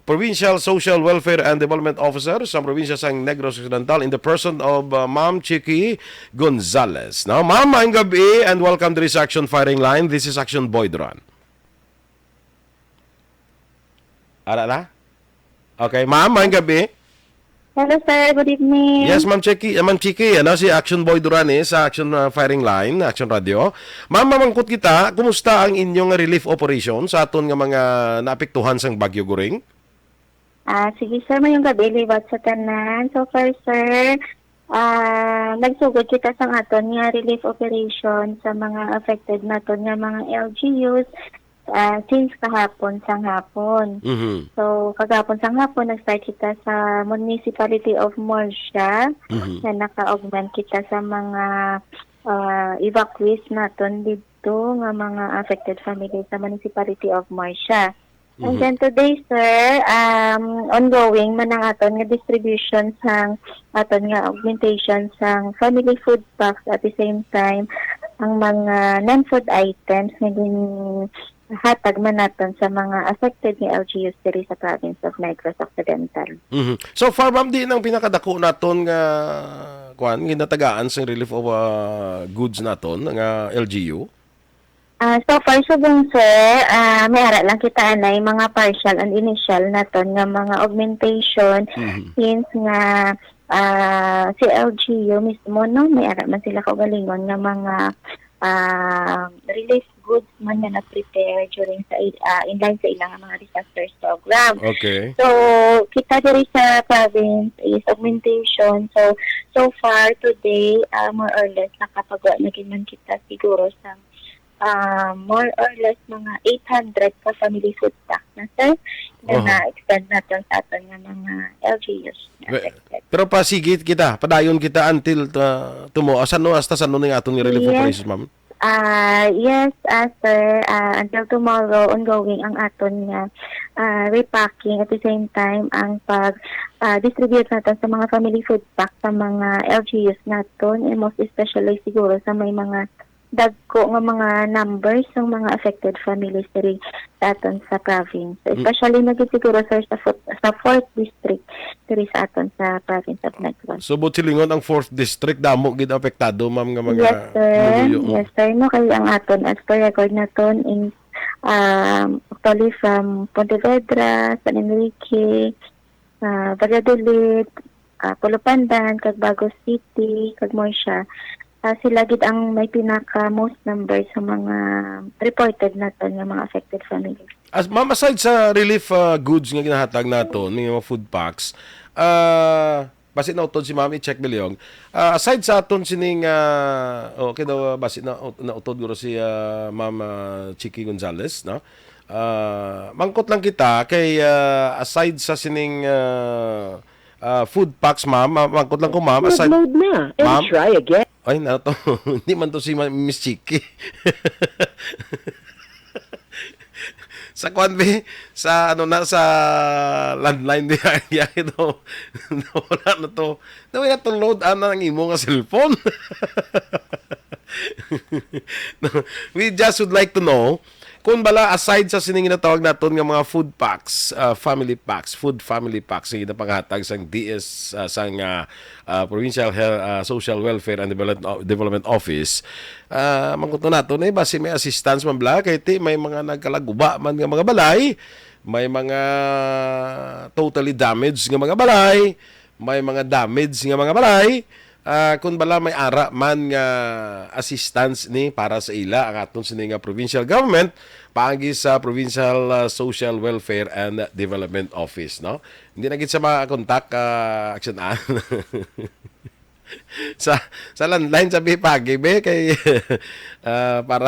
Provincial Social Welfare and Development Officer sa probinsya sang Negros Occidental in the person of Ma'am Chicky Gonzalez. Now, Ma'am, maayong gabi and welcome to this Action Firing Line. This is Action Boydron. Ara na? Okay, Ma'am, maayong gabi. Hello sir, good evening. Yes, Ma'am Chicky, si Action Boy Durani sa Action Firing Line, Action Radio. Ma'am, mamangkot kita, kumusta ang inyong relief operation sa aton nga mga naapektuhan sang Bagyo Goring? Sige sir, mayong gabi, liwat sa tanan. So far sir, nagsugod kita sa aton nga relief operation sa mga affected naton nga mga LGUs since kahapon sang hapon. Mhm. So kagapon sang hapon, nag-start kita sa Municipality of Morsha na naka-augment kita sa mga evacuees naton dito nga mga affected families sa Municipality of Morsha. And then today, sir, ongoing man ang aton nga distribution sang aton nga augmentation sang family food packs at the same time ang mga non-food items nga hatag man naton sa mga affected nga LGUs diri sa province of Negros Occidental. Mhm. So far, Ma'am, di nang pinakadako naton nga ginatagaan sa relief of goods naton nga LGU? So far, subong sir, may ara lang kita na mga partial and initial naton nga mga augmentation since nga si LGU mismo no, may ara man sila kaugalingon nga mga relief goods man nga na-prepare during sa inline sa ilang mga disasters program. Okay. So, kita diri sa province is augmentation. So far today, more or less, nakapagawa na man kita siguro sa more or less mga 800 ka family food pack na sir na na-extend natin sa aton nga mga LGUs na affected. Pero pasigit kita, padayon kita until tumo asano hasta sano ning aton relief operations, Ma'am? Yes, sir. Until tomorrow, ongoing ang aton nga repacking at the same time ang pag-distribute natin sa mga family food pack sa mga LGUs naton and most especially siguro sa may mga dagko nga mga numbers ng mga affected families diri sa aton sa province. So, especially siguro sir sa 4th district diri sa aton sa province of Negros. So, silingon ang 4th district damo gid apektado, Ma'am, nga mga Yes sir. maluyo. Yes sir. No, kaya ang aton as per record naton in actually from Pontevedra, San Enrique, Valladolid, Pulo Pandan, kag Bagos City, kag Morsha. Sila gid ang may pinaka most number sa mga reported naton nga mga affected families. As Ma'am, aside sa relief goods nga ginahatag naton, mga food packs, basit na utod si Ma'am, i-check bilyong. Aside sa aton sining okay daw basit na utod guro si Ma'am Chicky Gonzalez, no? Mangkot lang kita kay aside sa sining food packs, Ma'am, mangkot lang ko, Ma'am, aside Upload na and Ma'am? try again. Ay, na to. Hindi man to si Miss Chicky. Sa kwanbe, sa sa landline niya ito. Wala na to. Nawala to load ang imo nga cellphone. We just would like to know kung bala aside sa sining ginatawag naton nga mga food packs, food family packs nga ginapanghatag sang DS sang Provincial Social Welfare and Development Office, mangkuto naton base may assistance man bala kay may mga nagkalaguba man nga mga balay, may mga totally damaged nga mga balay, may mga damaged nga mga balay. Kung bala may ara man nga assistance ni para sa ila ang aton sini nga provincial government paagi sa Provincial Social Welfare and Development Office, no? Hindi na gid sa mga kontak action sa landline sabi pagi be kay para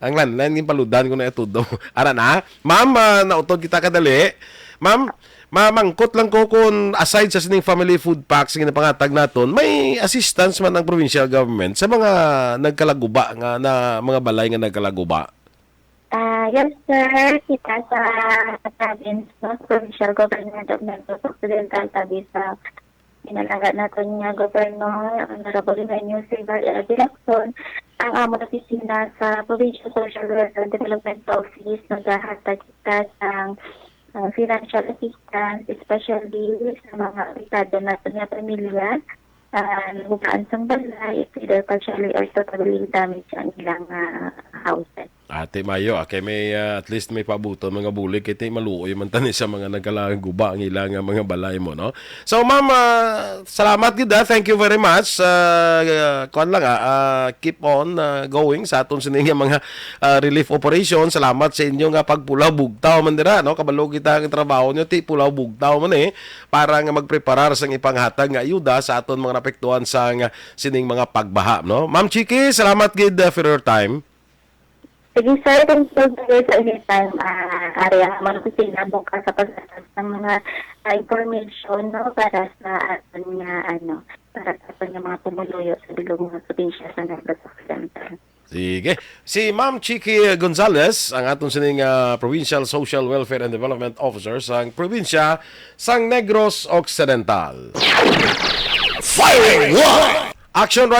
ang landline yung paludan ko na itudo. Ara na, Ma'am, nautod kita kadali. Ma'am, mamangkot lang ko kung aside sa sining family food packs nga pangatag naton, may assistance man ang provincial government sa mga nagkalaguba nga na mga balay nga nagkalaguba. Yes sir, kita sa province, no, provincial government of Negros Occidental, tabi sa inalaga natin nga Governor Honorable Eugenio Silva Dilacson, ang among opisina sa Provincial Social Welfare and Development Office naghahatag kita sa financial assistance, especially sa mga apektado natin nga pamilya, nagugaan sa balay, either partially or totally damaged ang ilang houses. Ate Mayo, may at least may pabuto mga bulig kiti maluoy man tani sa mga nagkalaang guba ang ilang mga balay mo, no? So ma'am, salamat gid. Thank you very much. Kuan lang keep on going sa aton sining mga relief operation. Salamat sa inyo nga pagpulaw bugtaw man dira, no? Kabalo kita ang trabaho nyo ti pulaw bugtaw man para nga magpreparar sang ipanghatag nga ayuda sa aton mga napektuhan sa sining mga pagbaha, no? Ma'am Chiki, salamat gid for your time. Sige sir, thank you guys sa anytime area manukusina bukas sa pagsasabi ng mga information, no, para sa aton nga para sa aton nga mga pumuluyo sa bilog mga probinsya sa Negros Occidental. Sige. Si Ma'am Chiki Gonzales, ang aton sining Provincial Social Welfare and Development Officer sa probinsya sang Negros Occidental. Firing one! Action